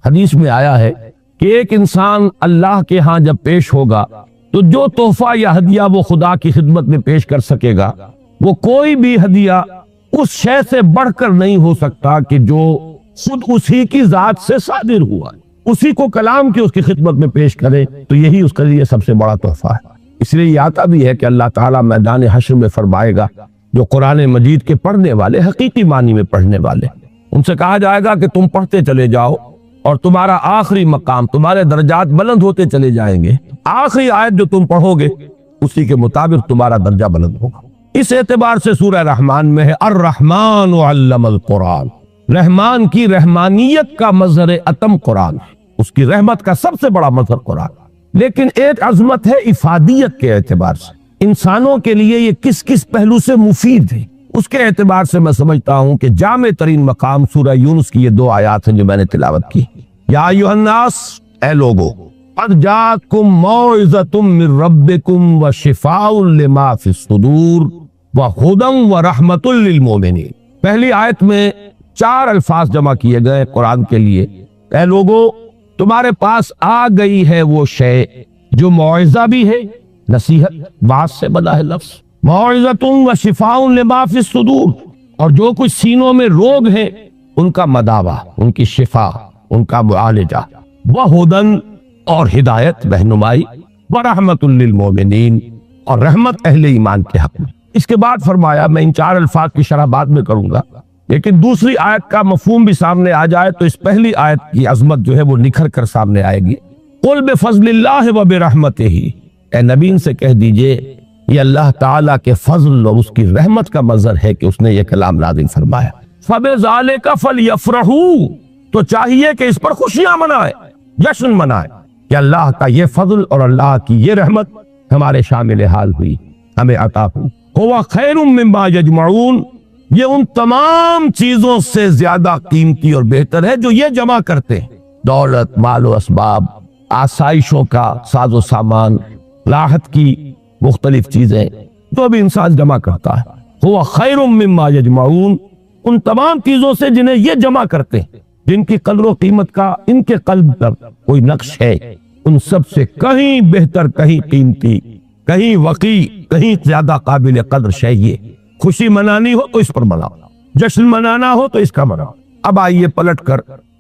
حدیث میں آیا ہے کہ ایک انسان اللہ کے ہاں جب پیش ہوگا تو جو تحفہ یا ہدیہ وہ خدا کی خدمت میں پیش کر سکے گا وہ کوئی بھی ہدیہ اس شے سے بڑھ کر نہیں ہو سکتا کہ جو خود اسی کی ذات سے صادر ہوا ہے، اسی کو کلام کی اس کی خدمت میں پیش کرے تو یہی اس کے لیے سب سے بڑا تحفہ ہے۔ اس لیے یہ آتا بھی ہے کہ اللہ تعالیٰ میدان حشر میں فرمائے گا جو قرآن مجید کے پڑھنے والے، حقیقی معنی میں پڑھنے والے، ان سے کہا جائے گا کہ تم پڑھتے چلے جاؤ اور تمہارا آخری مقام، تمہارے درجات بلند ہوتے چلے جائیں گے، آخری آیت جو تم پڑھو گے اسی کے مطابق تمہارا درجہ بلند ہوگا۔ اس اعتبار سے سورہ رحمان میں ہے الرحمن علم القرآن، رحمان کی رحمانیت کا مظہر اتم قرآن ہے، اس کی رحمت کا سب سے بڑا مظہر قرآن۔ لیکن ایک عظمت ہے افادیت کے اعتبار سے، انسانوں کے لیے یہ کس کس پہلو سے مفید ہے، اس کے اعتبار سے میں سمجھتا ہوں کہ جامع ترین مقام سورہ یونس کی یہ 2 آیات ہیں جو میں نے تلاوت کی۔ یا ایھا الناس، اے لوگو، قد جاءتکم موعظۃ من ربکم وشفاء لما فی الصدور وہدی ورحمۃ للمؤمنین۔ پہلی آیت میں 4 الفاظ جمع کیے گئے قرآن کے لیے۔ اے لوگو، تمہارے پاس آ گئی ہے وہ شے جو موعظہ بھی ہے، نصیحت، واعظ سے بنا ہے لفظ، موعظۃ وشفاء لما فی الصدور، اور جو کچھ سینوں میں روگ ہیں ان کا مداوا، ان کی شفا، ان کا معالجہ، وہدی، اور ہدایت، رہنمائی، ورحمۃ للمؤمنین، اور رحمت اہل ایمان کے حق میں۔ اس کے بعد فرمایا، میں ان 4 الفاظ کی شرح بعد میں کروں گا، لیکن دوسری آیت کا مفہوم بھی سامنے آ جائے تو اس پہلی آیت کی عظمت جو ہے وہ نکھر کر سامنے آئے گی۔ قل بفضل اللہ وبرحمتہ، اے نبی ان سے کہہ دیجئے یہ اللہ تعالیٰ کے فضل اور اس کی رحمت کا مظہر ہے کہ اس نے یہ کلام نازل فرمایا۔ فبذالک فلیفرحوا، تو چاہیے کہ اس پر خوشیاں منائیں، جشن منائیں کہ اللہ کا یہ فضل اور اللہ کی یہ رحمت ہمارے شامل حال ہوئی، ہمیں عطا ہوئی۔ هو خیر مما یجمعون، یہ ان تمام چیزوں سے زیادہ قیمتی اور بہتر ہے جو یہ جمع کرتے ہیں، دولت، مال و اسباب، آسائشوں کا ساز و سامان، راحت کی مختلف چیزیں جو بھی انسان جمع کرتا ہے۔ هو خیر مما یجمعون، ان تمام چیزوں سے جنہیں یہ جمع کرتے ہیں، جن کی قدر و قیمت کا ان کے قلب پر کوئی نقش ہے، ان سب سے کہیں بہتر، کہیں قیمتی، کہیں وقی، کہیں زیادہ قابل قدر شے یہ۔ خوشی منانی ہو تو اس پر مناؤ، جشن منانا ہو تو اس کا مناؤ۔ اب آئیے پلٹ کر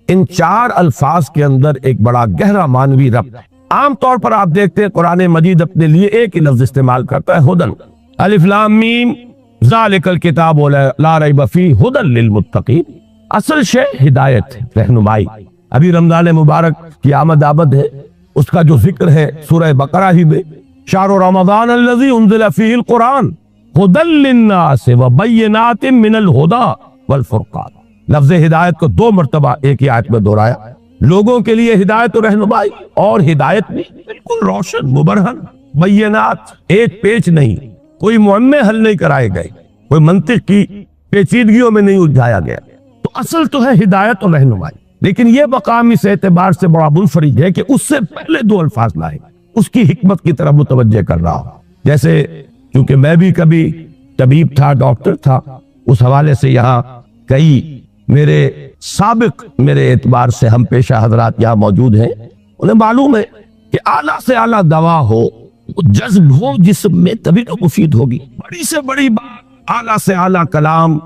ان 4 الفاظ کے اندر ایک بڑا گہرا معنوی ربط ہے۔ عام طور پر آپ دیکھتے ہیں قرآن مجید اپنے لیے ایک ہی لفظ استعمال کرتا ہے، ہدن، الف لام میم ذالک الکتاب لا ریب فیہ ہدی للمتقین۔ اصل شے ہدایت ہے، رہنمائی۔ ابھی رمضان مبارک کی آمد آمد ہے، اس کا جو ذکر ہے سورہ بقرہ ہی میں، شہر رمضان الذی انزل فیہ القرآن ہدی للناس وبینات من الہدی والفرقان۔ لفظ ہدایت کو 2 مرتبہ ایک ہی آیت میں دہرایا، لوگوں کے لیے ہدایت و رہنمائی، اور ہدایت بھی بالکل روشن، مبرہن، بینات، ایک پیچ نہیں، کوئی معمے حل نہیں کرائے گئے، کوئی منطق کی پیچیدگیوں میں نہیں الجھایا گیا۔ تو اصل تو ہے ہدایت اور رہنمائی، لیکن یہ مقام اس اعتبار سے بڑا منفرد ہے کہ اس سے پہلے 2 الفاظ لائے، اس کی حکمت کی طرف متوجہ کر رہا ہوں۔ جیسے چونکہ میں بھی کبھی طبیب تھا، ڈاکٹر تھا، اس حوالے سے یہاں کئی میرے سابق میرے اعتبار سے ہم پیشہ حضرات یہاں موجود ہیں، انہیں معلوم ہے کہ اعلیٰ سے اعلیٰ دوا ہو، جذب ہو جسم میں، تبھی تو مفید ہوگی۔ بڑی سے بڑی بات، اعلیٰ سے اعلیٰ کلام،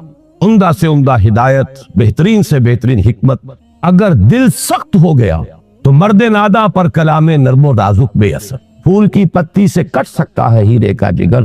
عمدہ سے عمدہ ہدایت، بہترین سے بہترین حکمت، اگر دل سخت ہو گیا تو مرد نادا پر کلام نرم و نازک بے اثر۔ پھول کی پتی سے کٹ سکتا ہے ہیرے کا جگر،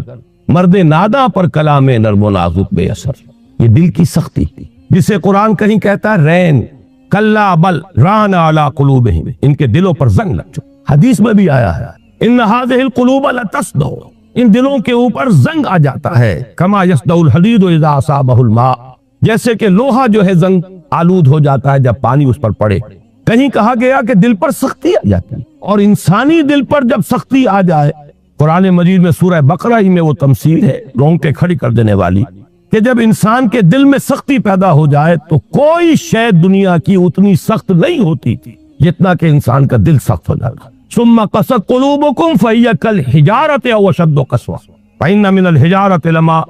مرد نادا پر کلام نرم و نازک بے اثر۔ یہ دل کی سختی تھی جسے قرآن کہیں کہتا ہے رین، کلا بل ران علی قلوبہم، ان کے دلوں پر زنگ لگ چکا۔ حدیث میں بھی آیا ہے ان ھذہ القلوب لتصدع، ان دلوں کے اوپر زنگ آ جاتا ہے، کما یصدع الحدید اذا اصابہ الماء، جیسے کہ لوہا جو ہے زنگ آلود ہو جاتا ہے جب پانی اس پر پڑے۔ کہیں کہا گیا کہ دل پر سختی آ جاتی ہے، اور انسانی دل پر جب سختی آ جائے، قرآن مجید میں سورہ بقرہ ہی میں وہ تمثیل ہے رونگٹے کھڑی کر دینے والی، کہ جب انسان کے دل میں سختی پیدا ہو جائے تو کوئی شے دنیا کی اتنی سخت نہیں ہوتی تھی جتنا کہ انسان کا دل سخت ہو جائے۔ ثم قست قلوبکم فہی کالحجارۃ او اشد قسوۃ فإن من الحجارۃ لما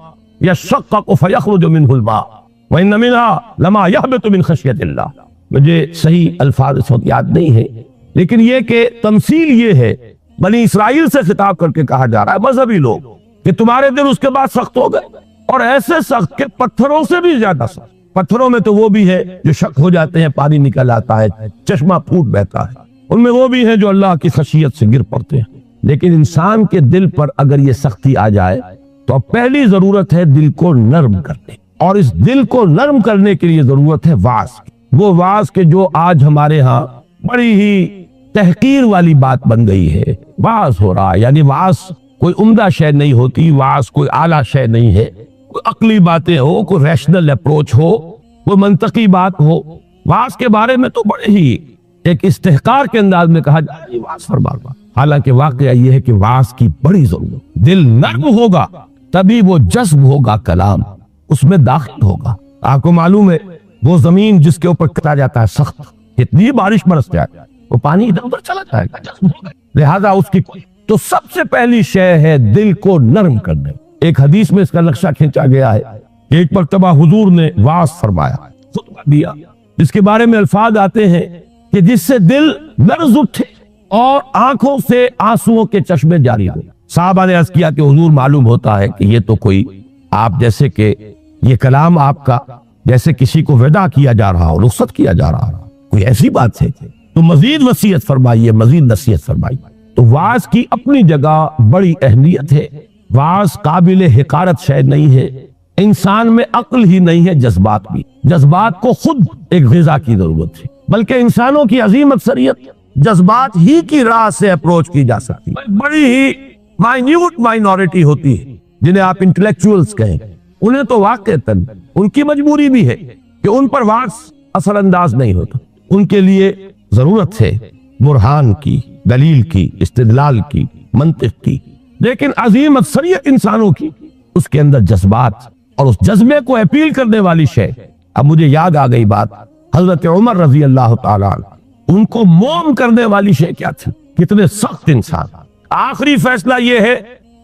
یشقق فیخرج منہ الماء وإن منها لما یہبط من خشیۃ اللہ۔ مجھے صحیح الفاظ اس وقت یاد نہیں ہے، لیکن یہ کہ تمثیل یہ ہے، بنی اسرائیل سے خطاب کر کے کہا جا رہا ہے مذہبی لوگ کہ تمہارے دل اس کے بعد سخت ہو گئے، اور ایسے سخت کہ پتھروں سے بھی زیادہ سخت۔ پتھروں میں تو وہ بھی ہے جو شک ہو جاتے ہیں، پانی نکل آتا ہے، چشمہ پھوٹ بہتا ہے، ان میں وہ بھی ہیں جو اللہ کی خشیت سے گر پڑتے ہیں۔ لیکن انسان کے دل پر اگر یہ سختی آ جائے تو اب پہلی ضرورت ہے دل کو نرم کرنے، اور اس دل کو نرم کرنے کے لیے ضرورت ہے واعظ کی۔ وہ واعظ کے جو آج ہمارے ہاں بڑی ہی تحقیر والی بات بن گئی ہے، واعظ ہو رہا ہے، یعنی واعظ کوئی عمدہ شے نہیں ہوتی، واعظ کوئی اعلیٰ شے نہیں ہے، کوئی عقلی باتیں ہو، کوئی ریشنل اپروچ ہو، کوئی منطقی بات ہو۔ واعظ کے بارے میں تو بڑے ہی ایک استحقار کے انداز میں کہا جائے کہ واعظ فرما رہا، حالانکہ واقعہ یہ ہے کہ واعظ کی بڑی ضرورت، دل نرم ہوگا تبھی وہ جذب ہوگا، کلام اس میں داخل ہوگا۔ آپ کو معلوم ہے وہ زمین جس کے اوپر کتا جاتا ہے سخت، اتنی بارش برس جائے وہ پانی ادھر ادھر چلا جائے گا، جذب ہوگا۔ لہذا اس کی تو سب سے پہلی شے ہے دل کو نرم کرنے۔ ایک حدیث میں اس کا نقشہ کھینچا گیا ہے، ایک مرتبہ حضور نے واعظ فرمایا، خطبہ دیا، جس کے بارے میں الفاظ آتے ہیں کہ جس سے دل لرز اٹھے اور آنکھوں سے آنسوؤں کے چشمے جاری ہو۔ صحابہ نے عرض کیا کہ حضور معلوم ہوتا ہے کہ یہ تو کوئی آپ جیسے کہ یہ کلام آپ کا جیسے کسی کو ودا کیا جا رہا ہو، رخصت کیا جا رہا ہو، کوئی ایسی بات ہے تو مزید وصیت فرمائیے، مزید نصیحت فرمائیے۔ تو واعظ کی اپنی جگہ بڑی اہمیت ہے، واعظ قابل حقارت شے نہیں ہے، انسان میں عقل ہی نہیں ہے، جذبات بھی، جذبات کو خود ایک غذا کی ضرورت ہے، بلکہ انسانوں کی عظیم اکثریت جذبات ہی کی راہ سے اپروچ کی جا سکتی ہے۔ بڑی ہی مائنیوٹ مائنورٹی ہوتی ہے جنہیں آپ انٹلیکچوئلز کہیں، انہیں تو واقعتاً ان کی مجبوری بھی ہے کہ ان پر واعظ اثر انداز نہیں ہوتا، ان کے لیے ضرورت ہے برہان کی، دلیل کی، استدلال کی، منطق کی، لیکن عظیم اکثریت انسانوں کی اس کے اندر جذبات اور اس جذبے کو اپیل کرنے والی شے۔ اب مجھے یاد آ گئی بات، حضرت عمر رضی اللہ تعالیٰ عنہ، ان کو موم کرنے والی شے کیا تھی؟ کتنے سخت انسان۔ آخری فیصلہ یہ ہے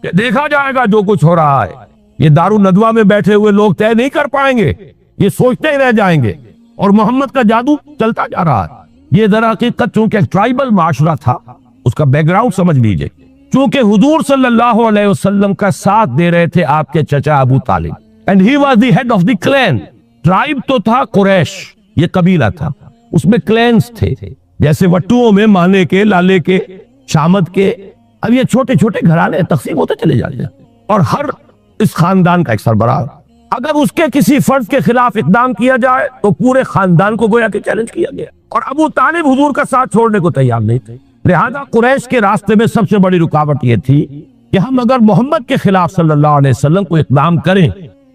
کہ دیکھا جائے گا جو کچھ ہو رہا ہے، یہ دارالندوہ میں بیٹھے ہوئے لوگ طے نہیں کر پائیں گے، یہ سوچتے ہی رہ جائیں گے، اور محمد کا جادو چلتا جا رہا ہے۔ یہ در حقیقت چونکہ ایک ٹرائبل معاشرہ تھا، اس کا بیک گراؤنڈ سمجھ لیجئے، چونکہ حضور صلی اللہ علیہ وسلم کا ساتھ دے رہے تھے آپ کے چچا ابو طالب، and he was the head of the clan۔ Tribe تو تھا قریش، یہ قبیلہ تھا، اس میں کلینز تھے، جیسے وٹوؤں میں مانے کے، لالے کے، شامت کے، اب یہ چھوٹے چھوٹے گھرانے تقسیم ہوتے چلے جاتے ہیں، اور ہر اس خاندان کا ایک سربراہ، اگر اس کے کسی فرد کے خلاف اقدام کیا جائے تو پورے خاندان کو گویا کہ چیلنج کیا گیا، اور ابو طالب حضور کا ساتھ چھوڑنے کو تیار نہیں تھے۔ لہذا قریش کے راستے میں سب سے بڑی رکاوٹ یہ تھی کہ ہم اگر محمد کے خلاف صلی اللہ علیہ وسلم کو اقدام کریں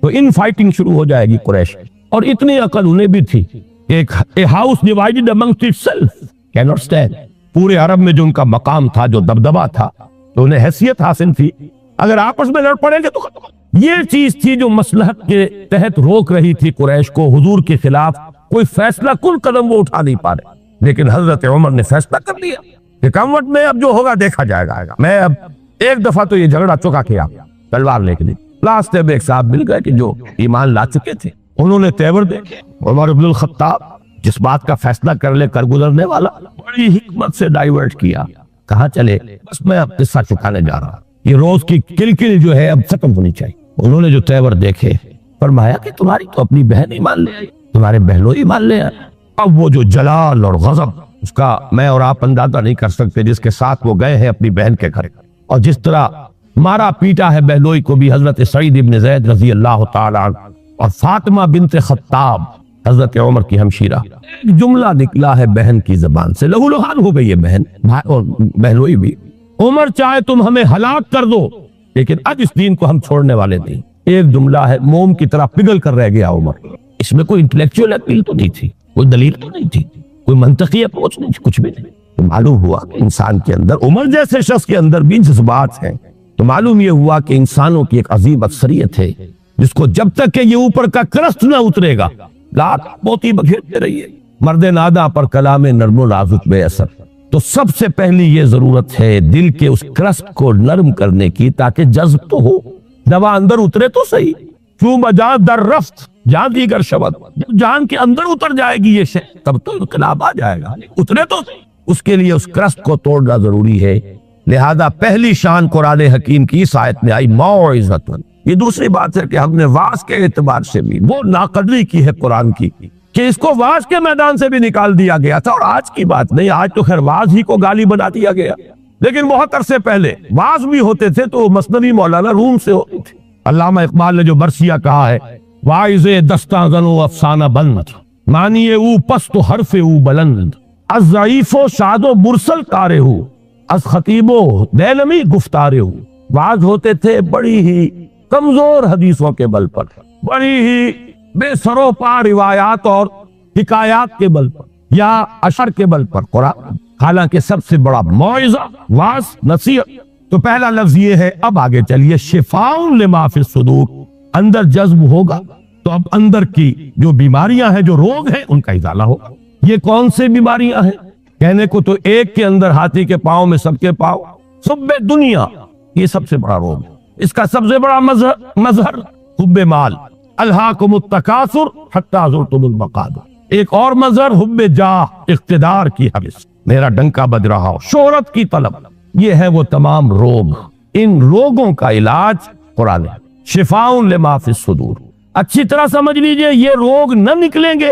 تو ان فائٹنگ شروع ہو جائے گی قریش، اور اتنی عقل انہیں بھی تھی کہ ایک house divided amongst itself can't stand, پورے عرب میں جو ان کا مقام تھا، جو دبدبہ تھا، تو انہیں حیثیت حاصل تھی، اگر آپس میں لڑ پڑیں گے تو ختم۔ یہ چیز تھی جو مصلحت کے تحت روک رہی تھی قریش کو، حضور کے خلاف کوئی فیصلہ کل قدم وہ اٹھا نہیں پا رہے، لیکن حضرت عمر نے فیصلہ کر لیا کہ کموٹ میں اب جو ہوگا دیکھا جائے گا، میں اب ایک دفعہ تو یہ جھگڑا چکا کیا تلوار لے کے نہیں۔ لاسٹ میں ایک صاحب مل گئے کہ جو ایمان لا چکے تھے، انہوں نے تیور دیکھے، عمر بن الخطاب جس بات کا فیصلہ کر لے کر گزرنے والا، بڑی حکمت سے ڈائیورٹ کیا، کہاں چلے، بس میں اب قصہ چکانے جا رہا، یہ روز کی کلکل جو ہے اب ختم ہونی چاہیے۔ انہوں نے جو تیور دیکھے، فرمایا کہ تمہاری تو اپنی بہن ہی مان لے آئی، تمہارے بہنوئی مان لے آئی۔ اب وہ جو جلال اور غضب، اس کا میں اور آپ اندازہ نہیں کر سکتے، جس کے ساتھ وہ گئے ہیں اپنی بہن کے گھر، اور جس طرح مارا پیٹا ہے بہنوئی کو بھی حضرت سعید ابن زید رضی اللہ تعالی عنہ، اور فاطمہ بنت خطاب حضرت عمر کی ہمشیرہ، ایک جملہ نکلا ہے بہن کی زبان سے، لہو لہان ہو گئی ہے بہن اور بہنوئی بھی۔ عمر چاہے تم ہمیں ہلاک کر دو لیکن اب اس دین کو ہم چھوڑنے والے نہیں۔ ایک جملہ ہے، موم کی طرح پگھل کر رہ گیا عمر، اس میں کوئی انٹلیکچوئل اپیل تو نہیں تھی، کوئی دلیل تو نہیں تھی، کوئی منطقی اپروچ نہیں تھی، کچھ بھی نہیں۔ تو معلوم ہوا کہ انسان کے اندر، عمر جیسے شخص کے اندر بھی جذبات ہیں، تو معلوم یہ ہوا کہ انسانوں کی ایک عظیم اکثریت ہے جس کو جب تک کہ یہ اوپر کا کرسٹ نہ اترے گا، لات موتی بکھیرتے رہیے، مرد ناداں پر کلام نرم و نازک بے اثر۔ تو سب سے پہلی یہ ضرورت ہے دل کے اس کرسٹ کو نرم کرنے کی، تاکہ جذب تو ہو، دوا اندر اترے تو صحیح۔ چوں بجا در رفت جان دیگر شبد، جب جان کے اندر اتر جائے گی یہ شے تب تو انقلاب آ جائے گا، اترے تو اس کے لیے اس کرست کو توڑنا ضروری ہے۔ لہذا پہلی شان قرآن حکیم کی اس آیت میں آئی موعظۃ۔ یہ دوسری بات ہے کہ ہم نے واعظ کے اعتبار سے بھی وہ ناقدری کی ہے قرآن کی کہ اس کو واعظ کے میدان سے بھی نکال دیا گیا تھا، اور آج کی بات نہیں، آج تو خیر واعظ ہی کو گالی بنا دیا گیا، لیکن بہت عرصے پہلے واعظ بھی ہوتے تھے تو مثنوی مولانا روم سے ہوتی تھی۔ علامہ اقبال نے جو برسیہ کہا ہے، واعظ دستاں زنو افسانہ بند، معنی او پست و حرف او بلند، از ضعیف و شاد و مرسل کارے ہو، از خطیب و دیلمی گفتارے ہو۔ واعظ ہوتے تھے بڑی ہی کمزور حدیثوں کے بل پر، بڑی ہی بے سرو پا روایات اور حکایات کے بل پر یا اشر کے بل پر قرآن، حالانکہ سب سے بڑا موعظہ واعظ نصیحت۔ تو پہلا لفظ یہ ہے، اب آگے چلیے، شفاء لما فی الصدور، اندر جذب ہوگا تو اب اندر کی جو بیماریاں ہیں، جو روگ ہیں، ان کا ازالہ ہوگا۔ یہ کون سے بیماریاں ہیں؟ کہنے کو تو ایک کے اندر ہاتھی کے پاؤں میں سب کے پاؤں، حب دنیا، یہ سب سے بڑا روگ ہے۔ اس کا سب سے بڑا مظہر حب مال، الہاکم التکاثر حتی زرتم المقابر۔ ایک اور مظہر حب جاہ، اقتدار کی حوث، میرا ڈنکا بج رہا ہو، شہرت کی طلب۔ یہ ہے وہ تمام روگ، ان روگوں کا علاج قرآن ہے، شفاء لما فی الصدور۔ اچھی طرح سمجھ لیجئے، یہ روگ نہ نکلیں گے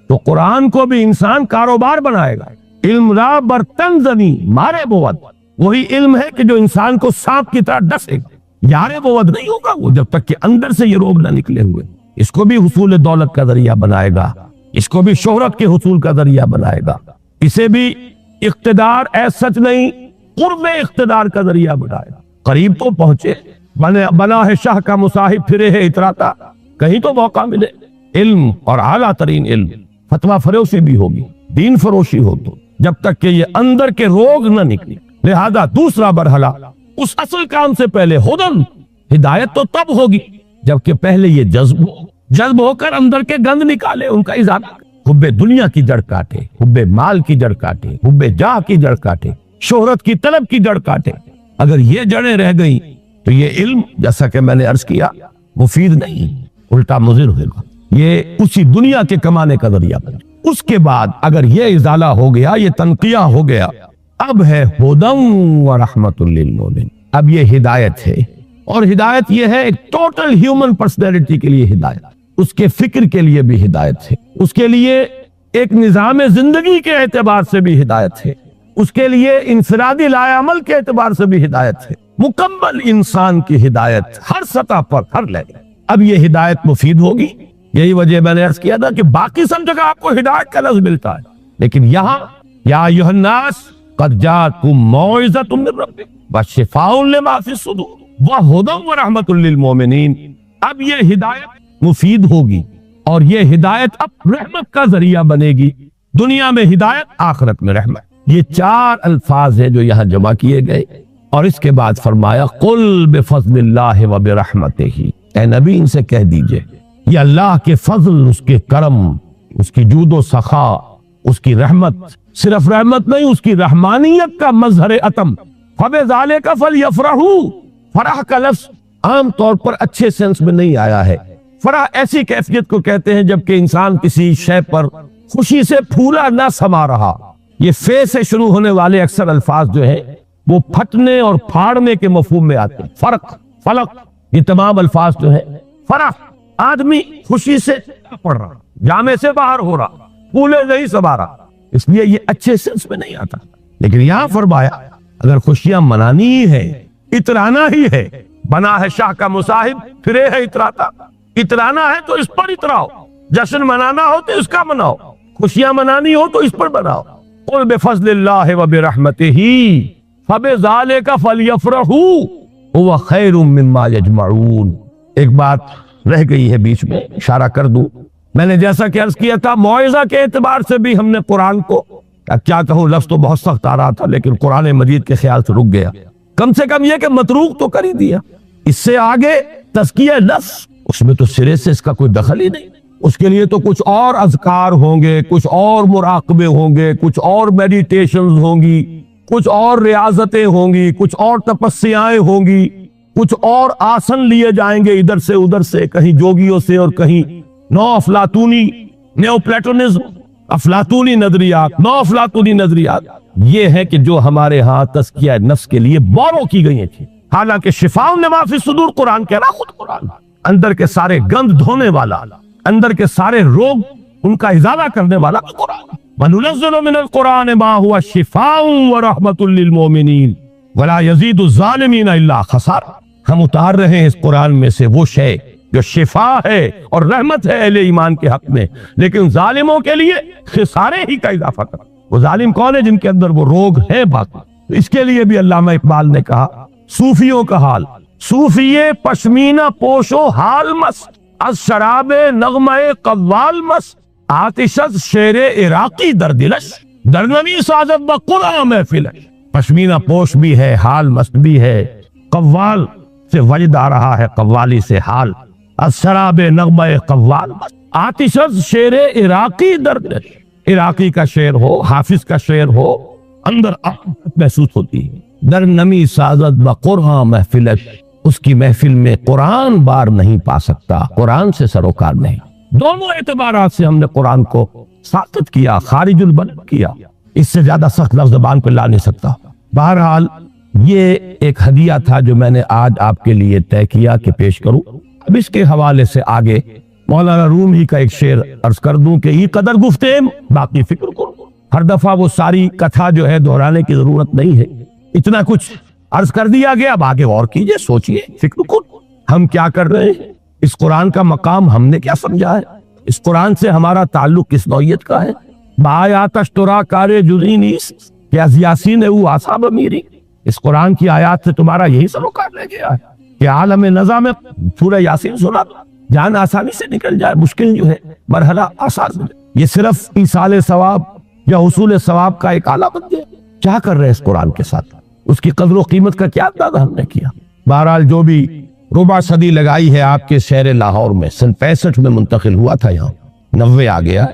تو قرآن کو بھی انسان کاروبار بنائے گا۔ علم را برتن زنی مارے بود، وہی علم ہے کہ جو انسان کو سانپ کی طرح ڈسے گا، یارے بود نہیں ہوگا وہ جب تک کہ اندر سے یہ روگ نہ نکلے ہوئے۔ اس کو بھی حصول دولت کا ذریعہ بنائے گا، اس کو بھی شہرت کے حصول کا ذریعہ بنائے گا، اسے بھی اقتدار سچ نہیں، قرب اقتدار کا ذریعہ بنائے گا۔ قریب تو پہنچے، بنا ہے شاہ کا مصاحب پھرے ہے اتراتا، کہیں تو موقع ملے۔ علم اور اعلیٰ ترین علم، فتویٰ فروشی بھی ہوگی، دین فروشی ہو، تو جب تک کہ یہ اندر کے روگ نہ نکلے۔ لہذا دوسرا مرحلہ، اس اصل کام سے پہلے ہدن، ہدایت تو تب ہوگی جبکہ پہلے یہ جذب ہو کر اندر کے گند نکالے، ان کا ازالہ۔ حب دنیا کی جڑ کاٹے، حب مال کی جڑ کاٹے، حب جاہ کی جڑ کاٹے، شہرت کی طلب کی جڑ کاٹے۔ اگر یہ جڑیں رہ گئیں تو یہ علم، جیسا کہ میں نے عرض کیا، مفید نہیں، الٹا مضر ہوگا، یہ اسی دنیا کے کمانے کا ذریعہ بنے۔ اس کے بعد اگر یہ ازالہ ہو گیا، یہ تنقیہ ہو گیا، اب ہے ہدی و رحمت للمؤمنین، اب یہ ہدایت ہے، اور ہدایت یہ ہے ایک ٹوٹل ہیومن پرسنالٹی کے لیے ہدایت، اس کے فکر کے لیے بھی ہدایت ہے، اس کے لیے ایک نظام زندگی کے اعتبار سے بھی ہدایت ہے، اس کے لیے انفرادی لائے عمل کے اعتبار سے بھی ہدایت ہے، مکمل انسان کی ہدایت ہر سطح پر، ہر لیول۔ اب یہ ہدایت مفید ہوگی، یہی وجہ میں نے عرض کیا تھا کہ باقی سب جگہ آپ کو ہدایت کا لفظ ملتا ہے، لیکن یہاں یا ایھا الناس قد جاءتکم موعظۃ من ربکم وشفاء لما فی الصدور وہدی ورحمۃ للمؤمنین۔ اب یہ ہدایت مفید ہوگی اور یہ ہدایت اب رحمت کا ذریعہ بنے گی، دنیا میں ہدایت، آخرت میں رحمت۔ یہ چار الفاظ ہیں جو یہاں جمع کیے گئے، اور اس کے بعد فرمایا قل بفضل اللہ وبرحمتہ، اے نبی ان سے کہہ دیجئے یہ اللہ کے فضل، اس کے کرم، اس کی جود و سخا، اس کی رحمت، صرف رحمت نہیں، اس کی رحمانیت کا مظہر اتم، فبذالک فلیفرحوا۔ فرح کا لفظ عام طور پر اچھے سینس میں نہیں آیا ہے، فرح ایسی کیفیت کو کہتے ہیں جبکہ انسان کسی شے پر خوشی سے پھولا نہ سما رہا۔ یہ فے سے شروع ہونے والے اکثر الفاظ جو ہیں وہ پھٹنے اور پھاڑنے کے مفہوم میں آتے ہیں، فرق، فلق، یہ تمام الفاظ جو ہیں، فرح، آدمی خوشی سے پڑ رہا، جامے سے باہر ہو رہا، پھولے نہیں سما رہا، اس لیے یہ اچھے سینس میں نہیں آتا۔ لیکن یہاں فرمایا اگر خوشیاں منانی ہی ہے، اترانا ہی ہے، بنا ہے شاہ کا مصاحب پھرے ہے اتراتا، اترانا ہے تو اس پر اتراؤ، جشن منانا ہو تو اس کا مناؤ، خوشیاں منانی ہو تو اس پر مناؤ۔ قل بفضل اللہ وبرحمتہ فبذالک فلیفرحوا هو خیر مما یجمعون۔ ایک بات رہ گئی ہے بیچ میں، اشارہ کر دوں، میں نے جیسا کہ عرض کیا تھا موعظہ کے اعتبار سے بھی ہم نے قرآن کو، کیا کہوں، لفظ تو بہت سخت آ رہا تھا لیکن قرآن مجید کے خیال سے رک گیا، کم سے کم یہ کہ متروک تو کر ہی دیا۔ اس سے آگے تزکیہ نفس، اس میں تو سرے سے اس کا کوئی دخل ہی نہیں، اس کے لیے تو کچھ اور اذکار ہوں گے، کچھ اور مراقبے ہوں گے، کچھ اور میڈیٹیشنز ہوں گی، کچھ اور ریاضتیں ہوں گی، کچھ اور تپسیائیں ہوں گی، کچھ اور آسن لیے جائیں گے ادھر سے ادھر سے، کہیں جوگیوں سے اور کہیں نو افلاطونی نیو پلیٹونزم، افلاطونی نظریات، نو افلاطونی نظریات، یہ ہے کہ جو ہمارے ہاں تزکیہ نفس کے لیے بورو کی گئی تھی، حالانکہ شفاء لما فی الصدور قرآن کہہ رہا، خود قرآن اندر کے سارے گند دھونے والا، اندر کے سارے روگ ان کا ازالہ کرنے والا قرآن۔ وَنُنَزِّلُ مِنَ الْقُرْآنِ مَا هُوَ شِفَاءٌ وَرَحْمَةٌ لِّلْمُؤْمِنِينَ وَلَا يَزِيدُ الظَّالِمِينَ إِلَّا خَسَارًا۔ ہم اتار رہے ہیں اس قرآن میں سے وہ شے جو شفا ہے اور رحمت ہے اہل ایمان کے حق میں، لیکن ظالموں کے لیے خسارے ہی کا اضافہ کر۔ وہ ظالم کون ہے؟ جن کے اندر وہ روگ ہے باقی۔ تو اس کے لیے بھی علامہ اقبال نے کہا صوفیوں کا حال، صوفیے پشمینہ پوشو حال مست، از شراب نغمہ قوال مست، آتش از شیر عراقی در دلش، در نمی سازد با قرآن محفلش۔ پشمینہ پوش بھی ہے، حال مست بھی ہے، قوال سے وجد آ رہا ہے، قوالی سے حال، از شراب نغمہ قوال مست، آتش از شیر عراقی در دلش۔ عراقی کا شعر ہو، حافظ کا شعر ہو، اندر محسوس ہوتی ہے۔ در نمی سازد با قرآن محفلش، اس کی محفل میں قرآن بار نہیں پا سکتا، قرآن سے سروکار نہیں۔ دونوں اعتبارات سے ہم نے قرآن کو ساقط کیا، خارج البلد کیا، اس سے زیادہ سخت لفظ زبان پہ لا نہیں سکتا۔ بہرحال یہ ایک ہدیہ تھا جو میں نے آج آپ کے لیے طے کیا کہ پیش کروں۔ اب اس کے حوالے سے آگے مولانا رومی کا ایک شعر عرض کر دوں کہ یہ قدر گفتیم باقی فکر کرو۔ ہر دفعہ وہ ساری کتھا جو ہے دہرانے کی ضرورت نہیں ہے، اتنا کچھ عرض کر دیا گیا، اب آگے غور کیجئے، سوچئے، فکر کرو ہم کیا کر رہے ہیں، اس قرآن کا مقام ہم نے کیا سمجھا ہے، اس قرآن سے ہمارا تعلق کس نوعیت کا ہے۔ بآیاتش ترا کار جزئی نیست کہ از یاسین او اصحاب میری، اس قرآن کی آیات سے تمہارا یہی سروکار لے گیا ہے کہ عالم نظام سورہ یاسین سنا دو، جان آسانی سے نکل جائے، مشکل جو ہے مرحلہ آسان ہو جائے، یہ صرف ایصال ثواب یا حصول ثواب کا ایک آلہ بن گیا۔ کیا کر رہے ہیں اس قرآن کے ساتھ، اس کی قدر و قیمت کا کیا اندازہ ہم نے کیا۔ بہرحال جو بھی ربع صدی لگائی ہے آپ کے شہر لاہور میں، سن 65 میں منتقل ہوا تھا، یہاں 90 آ گیا،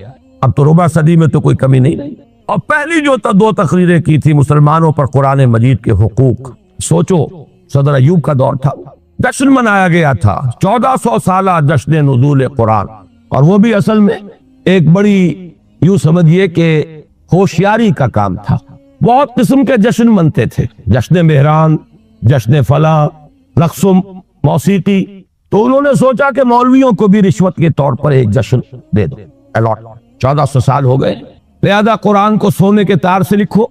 اب تو ربع صدی میں تو کوئی کمی نہیں رہی۔ اور پہلی جو 2 تقریریں کی تھی مسلمانوں پر قرآن مجید کے حقوق، سوچو صدر ایوب کا دور تھا، جشن منایا گیا تھا، 1400 سالہ جشن نزول قرآن، اور وہ بھی اصل میں ایک بڑی یوں سمجھیے کہ ہوشیاری کا کام تھا۔ بہت قسم کے جشن منتے تھے، جشن مہران، جشن فلاں، رقص و موسیقی، تو انہوں نے سوچا کہ مولویوں کو بھی رشوت کے طور پر ایک جشن دے دو، الاٹ۔ 1400 سال ہو گئے، لہذا قرآن کو سونے کے تار سے لکھو،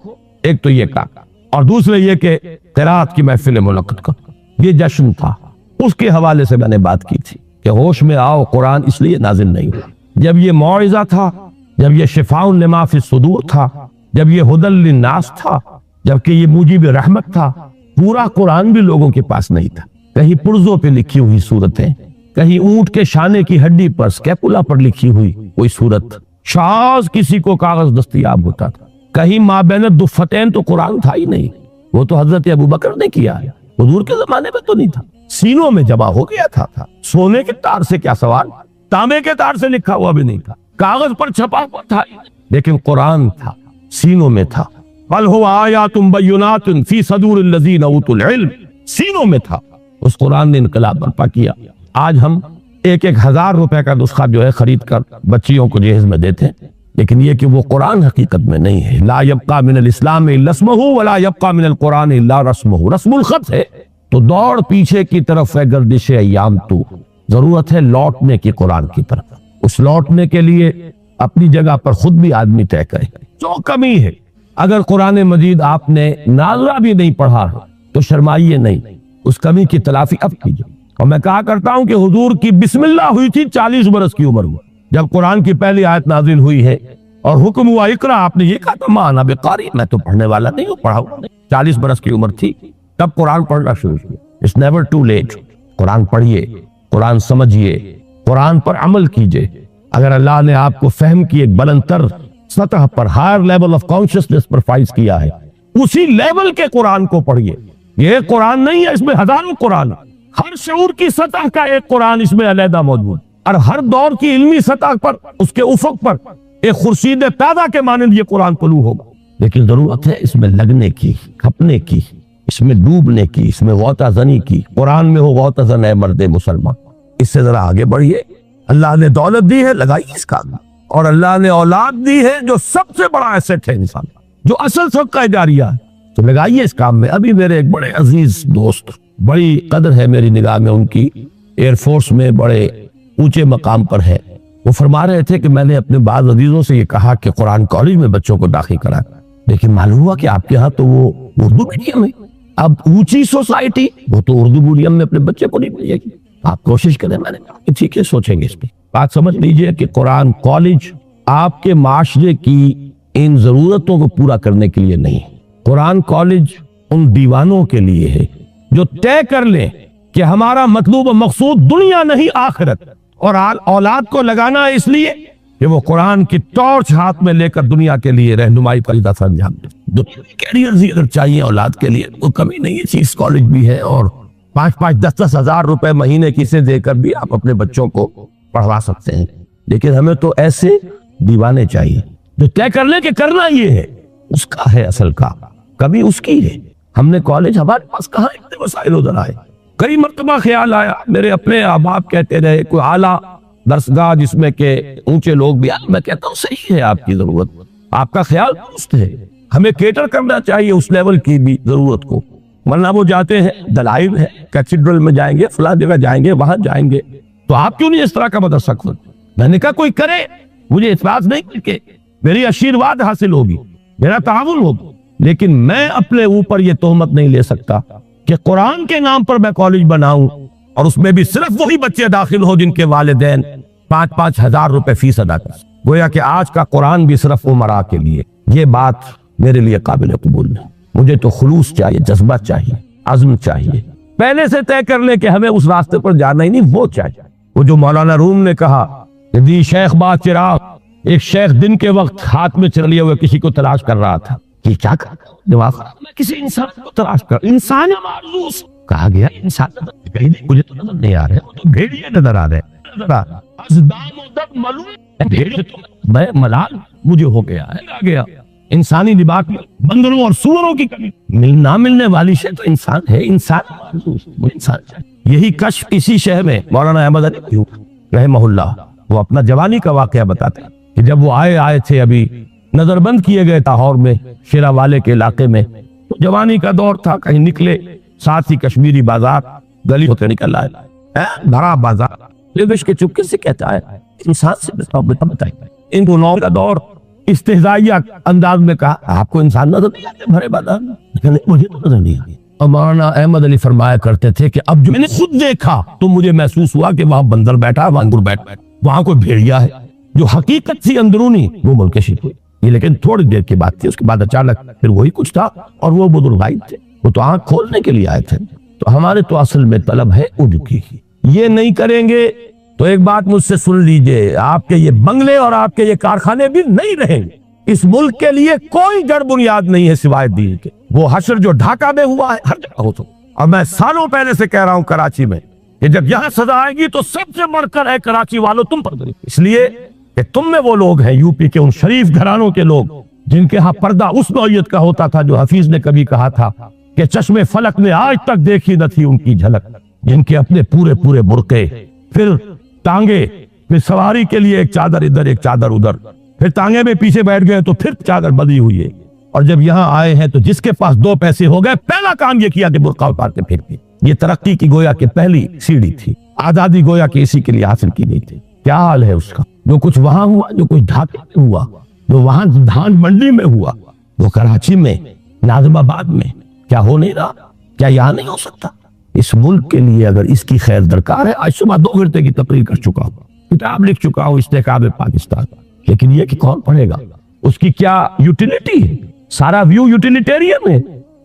ایک تو یہ کام، اور دوسرے یہ کہ قرات کی محفل منعقد کرو، یہ جشن تھا۔ اس کے حوالے سے میں نے بات کی تھی کہ ہوش میں آؤ، قرآن اس لیے نازل نہیں ہوا، جب یہ موعظہ تھا، جب یہ شفاء لما فی الصدور تھا، جب یہ ہدی للناس تھا، جبکہ یہ موجب رحمت تھا، پورا قرآن بھی لوگوں کے پاس نہیں تھا۔ کہیں پرزوں پہ لکھی ہوئی صورتیں، کہیں اونٹ کے شانے کی ہڈی پر سکیپولا پر لکھی ہوئی کوئی صورت، شاذ کسی کو کاغذ دستیاب ہوتا تھا، کہیں مابین الدفتین تو قرآن تھا ہی نہیں، وہ تو حضرت ابوبکر نے کیا ہے، حضور کے زمانے میں تو نہیں تھا، سینوں میں جمع ہو گیا تھا۔ سونے کے تار سے کیا سوال، تانبے کے تار سے لکھا ہوا بھی نہیں تھا، کاغذ پر چھپا ہوا تھا، لیکن قرآن تھا، سینوں میں تھا۔ بل هو آیات بینات فی صدور الذین اوتوا العلم، سینوں میں تھا۔ اس قرآن نے انقلاب برپا کیا۔ آج ہم 1,000 روپے کا نسخہ جو ہے خرید کر بچیوں کو جہیز میں دیتے ہیں، لیکن یہ کہ وہ قرآن حقیقت میں نہیں ہے۔ لا یبقى من الاسلام الا اسمہ ولا یبقى من القرآن الا رسمہ، رسم الخط ہے تو دوڑ پیچھے کی طرف ہے گردش ایام تو، ضرورت ہے لوٹنے کی قرآن کی طرف۔ اس لوٹنے کے لیے اپنی جگہ پر خود بھی آدمی طے کرے، جو کمی ہے اگر قرآن مجید آپ نے نازلہ بھی نہیں پڑھا ہے تو شرمائیے نہیں، اس کمی کی تلافی اب کیجیے۔ اور میں کہا کرتا ہوں کہ حضور کی بسم اللہ ہوئی تھی 40 برس کی عمر میں، جب قرآن کی پہلی آیت نازل ہوئی ہے اور حکم ہوا اقرا، آپ نے یہ کہا تھا ما انا بقاری، میں تو پڑھنے والا نہیں ہوں، پڑھا ہوا نہیں۔ 40 برس کی عمر تھی تب قرآن پڑھنا شروع کیا۔ اٹس نیور ٹو لیٹ، قرآن پڑھیے، قرآن سمجھیے، قرآن پر عمل کیجیے۔ اگر اللہ نے آپ کو فہم کی ایک بلند تر سطح پر، ہائر لیول آف کانشسنس پر فائز کیا ہے، اسی لیول کے قرآن کو پڑھیے۔ یہ قرآن نہیں ہے، اس میں ہزاروں قرآن، ہر شعور کی سطح کا ایک قرآن اس میں علیحدہ موجود، اور ہر دور کی علمی سطح پر، اس کے افق پر ایک خورشید تازہ کے مانند یہ قرآن طلوع ہوگا۔ لیکن ضرورت ہے اس میں لگنے کی، کھپنے کی، اس میں ڈوبنے کی، اس میں غوطہ زنی کی۔ قرآن میں ہو غوطہ زن اے مرد مسلمان۔ اس سے ذرا آگے بڑھیے، اللہ نے دولت دی ہے، لگائیے اس کام میں، اور اللہ نے اولاد دی ہے جو سب سے بڑا ایسٹ ہے انسان کا، جو اصل صدقہ جاریہ ہے، تو لگائیے اس کام میں۔ ابھی میرے ایک بڑے عزیز دوست، بڑی قدر ہے میری نگاہ میں ان کی، ایئر فورس میں بڑے اونچے مقام پر ہے، وہ فرما رہے تھے کہ میں نے اپنے بعض عزیزوں سے یہ کہا کہ قرآن کالج میں بچوں کو داخل کرا، لیکن معلوم ہوا کہ آپ کے ہاں تو وہ اردو میڈیم ہے، اب اونچی سوسائٹی وہ تو اردو میڈیم میں اپنے بچے کو نہیں بھیجے گی، آپ کوشش کریں۔ میں نے کہا کہ ٹھیک ہے، سوچیں گے اس پہ۔ بات سمجھ لیجئے کہ قرآن کالج آپ کے معاشرے کی ان ضرورتوں کو پورا کرنے کے لیے نہیں، قرآن کالج ان دیوانوں کے لیے ہے جو طے کر لیں کہ ہمارا مطلوب و مقصود دنیا نہیں آخرت، اور اولاد کو لگانا ہے اس لیے کہ وہ قرآن کی ٹارچ ہاتھ میں لے کر دنیا کے لیے رہنمائی پر دفعہ انجام دے۔ کیریئرز اگر چاہیے اولاد کے لیے وہ کمی نہیں ہے، چیز کالج بھی ہے، اور 5-10 ہزار روپے مہینے کسے دے کر بھی آپ اپنے بچوں کو پڑھوا سکتے ہیں، لیکن ہمیں تو ایسے دیوانے چاہیے جو طے کر لیں کہ کرنا یہ ہے، اس کا ہے اصل کام، کبھی اس کی ہے۔ ہم نے کالج، ہمارے پاس کہاں اتنے وسائل ادھر آئے، کئی مرتبہ خیال آیا، میرے اپنے احباب کہتے رہے کوئی اعلیٰ درسگاہ جس میں کہ اونچے لوگ بھی آئے، میں کہتا ہوں صحیح ہے، آپ کی ضرورت، آپ کا خیال درست ہے، ہمیں کیٹر کرنا چاہیے اس لیول کی بھی ضرورت کو، ورنہ وہ جاتے ہیں دلائل ہے، کیتھیڈرل میں جائیں گے، فلاں جگہ جائیں گے، وہاں جائیں گے، تو آپ کیوں نہیں اس طرح کا مدرسہ کھولتے؟ میں نے کہا کوئی کرے، مجھے اعتراض نہیں کہ میری آشیرواد حاصل ہوگی، میرا تعاون ہوگا، لیکن میں اپنے اوپر یہ تہمت نہیں لے سکتا کہ قرآن کے نام پر میں کالج بناؤں اور اس میں بھی صرف وہی بچے داخل ہو جن کے والدین 5-5 ہزار روپے فیس ادا کر، گویا کہ آج کا قرآن بھی صرف امراء کے لیے۔ یہ بات میرے لیے قابل قبول نہیں، مجھے تو خلوص چاہیے، جذبہ چاہیے، عزم چاہیے، پہلے سے طے کر لیں کہ ہمیں اس راستے پر جانا ہی نہیں، وہ چاہیے۔ وہ جو مولانا روم نے کہا کہ دی شیخ با چراغ، ایک شیخ دن کے وقت ہاتھ میں چلیے ہوئے کسی کو تلاش کر رہا تھا، یہ کیا کر دماغ، میں کسی انسان کو تلاش کر، انسان معروف کہا گیا، انسان کہیں نہیں، مجھے تو نظر نہیں آ رہے، وہ تو بھیڑیے نظر آ رہے، نظر آ رہا، ازدام و دب ملوم، بھیڑ تو میں ملال مجھے ہو گیا ہے، آ گیا انسانی لباس میں بندروں اور سوروں کی کمی، نہ ملنے والی شے تو انسان ہے، انسان معروف، وہ انسان چاہیے۔ یہی کشف اسی شہر میں مولانا احمد علی رحمہ اللہ، وہ اپنا جوانی کا واقعہ بتاتے ہیں کہ جب وہ آئے تھے، ابھی نظر بند کیے گئے لاہور میں شیرا والے کے علاقے میں، تو جوانی کا دور تھا، کہیں نکلے، ساتھ ہی کشمیری بازار گلی ہوتے نکل آئے، بھرا بازار، لیوش کے چپکے سے کہتا ہے انسان سے بتائیں، ان دونوں کا دور استہزائیہ انداز میں کہا آپ کو انسان نظر نہیں آتے بھرے بازار میں؟ مجھے تو نظر نہیں آتی۔ اور مولانا احمد علی فرمایا کرتے تھے کہ اب جو میں نے خود دیکھا تو مجھے محسوس ہوا کہ وہاں بندر بیٹھا، وہاں انگور بیٹھا، وہاں کوئی بھیڑیا ہے، جو حقیقت تھی اندرونی وہ منکشف ہوئی، یہ لیکن تھوڑی دیر کی بات تھی، اس کے بعد اچانک پھر وہی کچھ تھا، اور وہ بزرگ غائب تھے، وہ تو آنکھ کھولنے کے لیے آئے تھے۔ تو ہمارے تو اصل میں طلب ہے ان کی، یہ نہیں کریں گے تو ایک بات مجھ سے سن لیجئے، آپ کے یہ بنگلے اور آپ کے یہ کارخانے بھی نہیں رہیں گے، اس ملک کے لیے کوئی جڑ بنیاد نہیں ہے سوائے دین کے۔ وہ حشر جو ڈھاکہ میں ہوا ہے ہر جگہ ہو تو، اور میں سالوں پہلے سے کہہ رہا ہوں کراچی میں کہ جب یہاں سزا آئے گی تو سب سے بڑھ کر ہے کراچی والوں تم پر گری، اس لیے کہ تم میں وہ لوگ ہیں، یو پی کے ان شریف گھرانوں کے لوگ جن کے ہاں پردہ اس نوعیت کا ہوتا تھا جو حفیظ نے کبھی کہا تھا کہ چشم فلک نے آج تک دیکھی نہ تھی ان کی جھلک، جن کے اپنے پورے پورے برقعے، پھر ٹانگے، پھر سواری کے لیے ایک چادر ادھر ایک چادر ادھر، پھر ٹانگے میں پیچھے بیٹھ گئے تو پھر چادر بدلی ہوئی ہے، اور جب یہاں آئے ہیں تو جس کے پاس 2 پیسے ہو گئے پہلا کام یہ کیا کہ برقع اتار کے پھر دی۔ یہ ترقی کی گویا کہ پہلی سیڑھی تھی، آزادی گویا کہ اسی کے لیے حاصل کی گئی تھی۔ کیا حال ہے اس کا؟ جو کچھ وہاں ہوا، جو کچھ ڈھاکے میں ہوا، جو وہاں دھان منڈی میں ہوا، وہ کراچی میں، ناظم آباد میں کیا ہو نہیں رہا؟ کیا یہاں نہیں ہو سکتا؟ اس ملک کے لیے اگر اس کی خیر درکار ہے، آج صبح 2 گھنٹے کی تقریر کر چکا ہوں، کتاب لکھ چکا ہوں استحکام پاکستان، لیکن یہ کہ کون پڑھے گا؟ اس کی کیا یوٹیلیٹی ہے؟ سارا ویو یوٹیلیٹیرین ہے،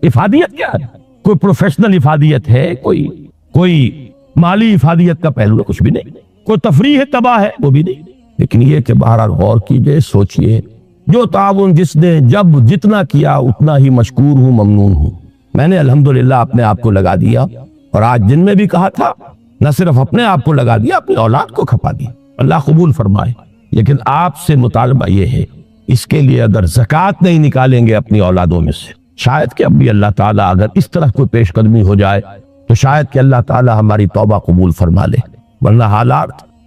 افادیت کیا ہے؟ کوئی پروفیشنل افادیت ہے؟ کوئی مالی افادیت کا پہلو کچھ بھی نہیں، کوئی تفریح تباہ ہے وہ بھی نہیں، لیکن یہ کہ بہرحال غور کیجئے، سوچئے، جو تعاون جس نے جب جتنا کیا اتنا ہی مشکور ہوں، ممنون ہوں۔ میں نے الحمدللہ اپنے آپ کو لگا دیا، اور آج جن میں بھی کہا تھا نہ صرف اپنے آپ کو لگا دیا، اپنی اولاد کو کھپا دیا، اللہ قبول فرمائے۔ لیکن آپ سے مطالبہ یہ ہے، اس کے لیے اگر زکوٰۃ نہیں نکالیں گے اپنی اولادوں میں سے، شاید کہ اب بھی اللہ تعالیٰ اگر اس طرح کوئی پیش قدمی ہو جائے تو شاید کہ اللہ تعالیٰ ہماری توبہ قبول فرما لے، ورنہ حالات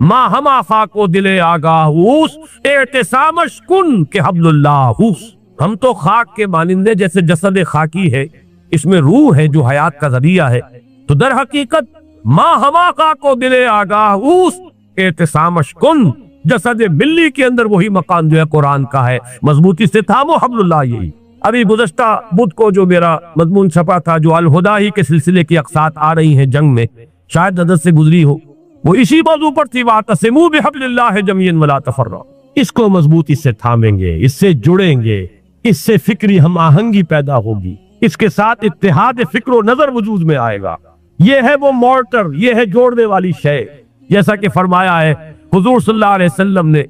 ما ہما خاکو دل آگاہ اوس اعتصامش کن کہ حبل اللہ اوس. ہم تو خاک کے مانندے جیسے جسد خاکی ہے، اس میں روح ہے جو حیات کا ذریعہ ہے، تو در حقیقت ما ہما خاکو دل آگاہ اوس اعتصامش کن، جسد بلی کے اندر وہی مقام جو ہے قرآن کا ہے، مضبوطی سے تھامو حبل اللہ. یہی ابھی گزشتہ بدھ کو جو میرا مضمون چھپا تھا، جو الہدا ہی کے سلسلے کی اقساط آ رہی ہیں جنگ میں، شاید نظر سے گزری ہو، وہ اسی موضوع پر تھی، وَاعْتَصِمُوا بِحَبْلِ اللَّهِ جَمِيعًا وَلَا تَفَرَّقُوا. اس کو مضبوطی سے تھامیں گے، اس سے جڑیں گے، اس سے فکری ہم آہنگی پیدا ہوگی، اس کے ساتھ اتحاد فکر و نظر وجود میں آئے گا. یہ ہے وہ مورٹر، یہ ہے جوڑنے والی شے. جیسا کہ فرمایا ہے حضور صلی اللہ علیہ وسلم نے،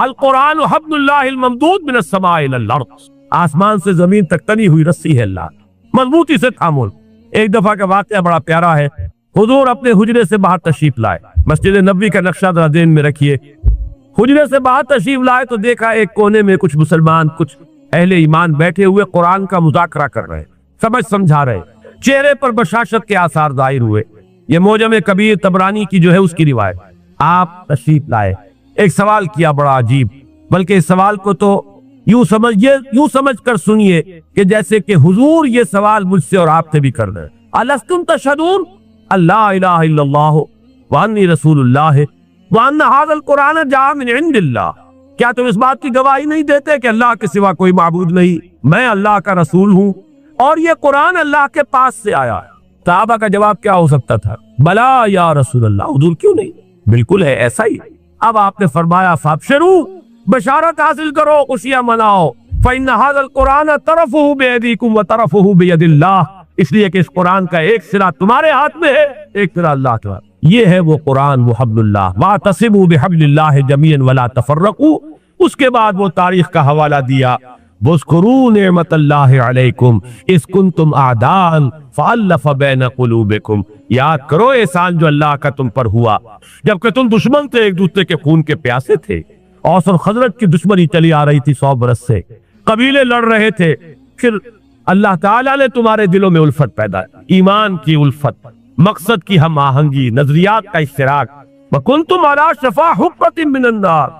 القرآن حبل اللہ الممدود من السماء الى الارض، آسمان سے زمین تک تنی ہوئی رسی ہے اللہ، مضبوطی سے تھامو. ایک دفعہ کا واقعہ بڑا پیارا ہے. حضور اپنے حجرے سے باہر تشریف لائے، مسجد نبوی کا نقشہ ذرا ذہن میں رکھیے. حجرے سے باہر تشریف لائے تو دیکھا ایک کونے میں کچھ مسلمان، کچھ اہل ایمان بیٹھے ہوئے قرآن کا مذاکرہ کر رہے، سمجھا رہے، چہرے پر بشاشت کے آثار ظاہر ہوئے. یہ معجم کبیر طبرانی کی جو ہے اس کی روایت. آپ تشریف لائے، ایک سوال کیا بڑا عجیب، بلکہ اس سوال کو تو یوں سمجھ کر سنیے کہ جیسے کہ حضور یہ سوال مجھ سے اور آپ سے بھی کر رہے ہیں. الستم تشہدون اللہ الہ الا اللہ وانی رسول اللہ وان ھذا القرآن جاء من عند اللہ. کیا تم اس بات کی گواہی نہیں دیتے کہ اللہ کے سوا کوئی معبود نہیں، میں اللہ کا رسول ہوں اور یہ قرآن اللہ کے پاس سے آیا ہے؟ صحابہ کا جواب کیا ہو سکتا تھا؟ بلا یا رسول اللہ. حضور کیوں نہیں، بالکل ہے، ایسا ہی. اب آپ نے فرمایا فابشروا، بشارت حاصل کرو، خوشیاں مناؤ، فإن هذا القرآن طرفه بأيديكم وطرفه بيد اللہ. اس لیے کہ اس قرآن کا ایک سرا تمہارے ہاتھ میں ہے، ایک سرا اللہ کے ہاتھ. یہ ہے وہ قرآن، وہ حبل اللہ. واعتصموا بحبل اللہ جميعا ولا تفرقوا. اس کے بعد وہ تاریخ کا حوالہ دیا، وَاذْكُرُوا نِعْمَةَ اللَّهِ عَلَيْكُمْ إِذْ كُنْتُمْ أَعْدَاءً فَأَلَّفَ بَيْنَ قُلُوبِكُمْ. یاد کرو احسان جو اللہ کا تم پر ہوا جبکہ تم دشمن تھے، ایک دوسرے کے خون کے پیاسے تھے. اوس اور خزرج کی دشمنی چلی آ رہی تھی 100 برس سے، قبیلے لڑ رہے تھے، پھر اللہ تعالیٰ نے تمہارے دلوں میں الفت پیدا کی، ایمان کی الفت، مقصد کی ہم آہنگی، نظریات کا اشتراک. وَكُنْتُمْ عَلَى شَفَا حُفْرَةٍ مِّنَ النَّارِ.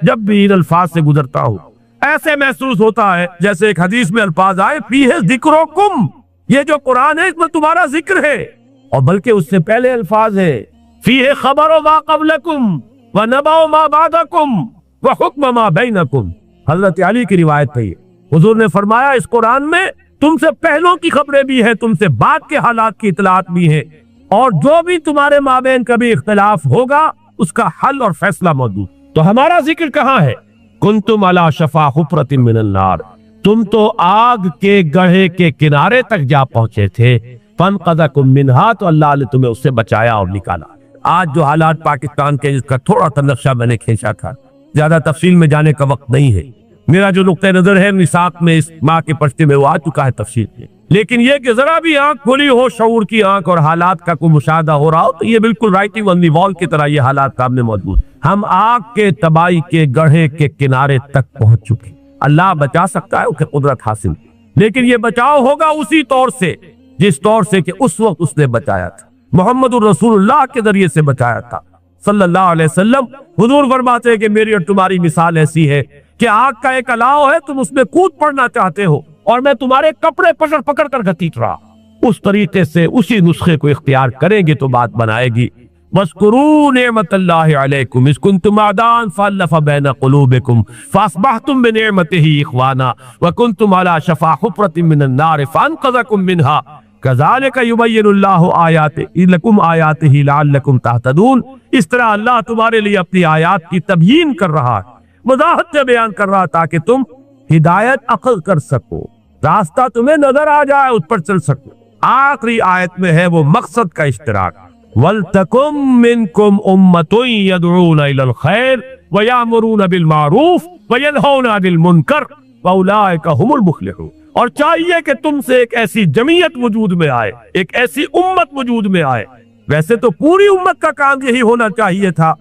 جب بھی ان الفاظ سے گزرتا ہوں ایسے محسوس ہوتا ہے جیسے ایک حدیث میں الفاظ آئے فِيهِ ذِكْرُكُمْ، یہ جو قرآن ہے اس میں تمہارا ذکر ہے، اور بلکہ اس سے پہلے الفاظ ہے فِيهِ خَبَرُ مَا قَبْلَكُمْ وَنَبَأُ مَا بَعْدَكُمْ وَحُكْمُ مَا بَيْنَكُمْ. حضرت علی کی روایت ہے. حضور نے فرمایا اس قرآن میں تم سے پہلوں کی خبریں بھی ہیں، تم سے بعد کے حالات کی اطلاعات بھی ہیں، اور جو بھی تمہارے مابین کبھی اختلاف ہوگا اس کا حل اور فیصلہ موجود. تو ہمارا ذکر کہاں ہے؟ کنتم علی شفا حفرۃ من النار، تم تو آگ کے گڑھے کے کنارے تک جا پہنچے تھے. فانقذکم منہا، تو اللہ نے تمہیں اس سے بچایا اور نکالا. آج جو حالات پاکستان کے، جس کا تھوڑا سا نقشہ میں نے کھینچا تھا، زیادہ تفصیل میں جانے کا وقت نہیں ہے. میرا جو نقطہ نظر ہے نساق میں اس ماہ کے پرچے میں وہ آ چکا ہے تفصیل میں، لیکن یہ کہ ذرا بھی آنکھ کھلی ہو، شعور کی آنکھ، اور حالات کا کوئی مشاہدہ ہو رہا ہو، تو یہ بالکل رائٹنگ آن دی وال کی طرح یہ حالات سامنے موجود. ہم آگ کے تباہی کے گڑھے کے کنارے تک پہنچ چکے. اللہ بچا سکتا ہے، اسے قدرت حاصل، لیکن یہ بچاؤ ہوگا اسی طور سے جس طور سے کہ اس وقت اس نے بچایا تھا، محمد الرسول اللہ کے ذریعے سے بچایا تھا صلی اللہ علیہ وسلم. حضور فرماتے ہیں کہ میری اور تمہاری مثال ایسی ہے کہ آگ کا ایک الاؤ ہے، تم اس میں کود پڑنا چاہتے ہو اور میں تمہارے کپڑے پکڑ کر گھسیٹ رہا. اس طریقے سے اسی نسخے کو اختیار کریں گے تو بات بنائے گی. وَاذْكُرُوا نِعْمَةَ اللَّهِ عَلَيْكُمْ إِذْ كُنْتُمْ أَعْدَاءً فَأَلَّفَ بَيْنَ قُلُوبِكُمْ فَأَصْبَحْتُمْ بِنِعْمَتِهِ إِخْوَانًا وَكُنْتُمْ عَلَى شَفَا حُفْرَةٍ مِّنَ النَّارِ فَأَنْقَذَكُم مِّنْهَا كَذَلِكَ يُبَيِّنُ اللَّهُ آيَاتِهِ لَكُمْ آيَاتِهِ لَعَلَّكُمْ تَهْتَدُونَ. اس طرح اللہ تمہارے لیے اپنی آیات کی تبیین کر رہا ہے، وضاحت سے بیان کر رہا تاکہ تم ہدایت عقل کر سکو، راستہ تمہیں نظر آ جائے، اس پر چل سکو. آخری آیت میں ہے وہ مقصد کا اشتراک. وَلْتَكُن مِّنكُمْ أُمَّةٌ يَدْعُونَ إِلَى الْخَيْرِ وَيَأْمُرُونَ بِالْمَعْرُوفِ وَيَنْهَوْنَ عَنِ الْمُنكَرِ وَأُولَٰئِكَ هُمُ الْمُفْلِحُونَ. اور چاہیے کہ تم سے ایک ایسی جمعیت وجود میں آئے، ایک ایسی امت وجود میں آئے. ویسے تو پوری امت کا کام یہی ہونا چاہیے تھا،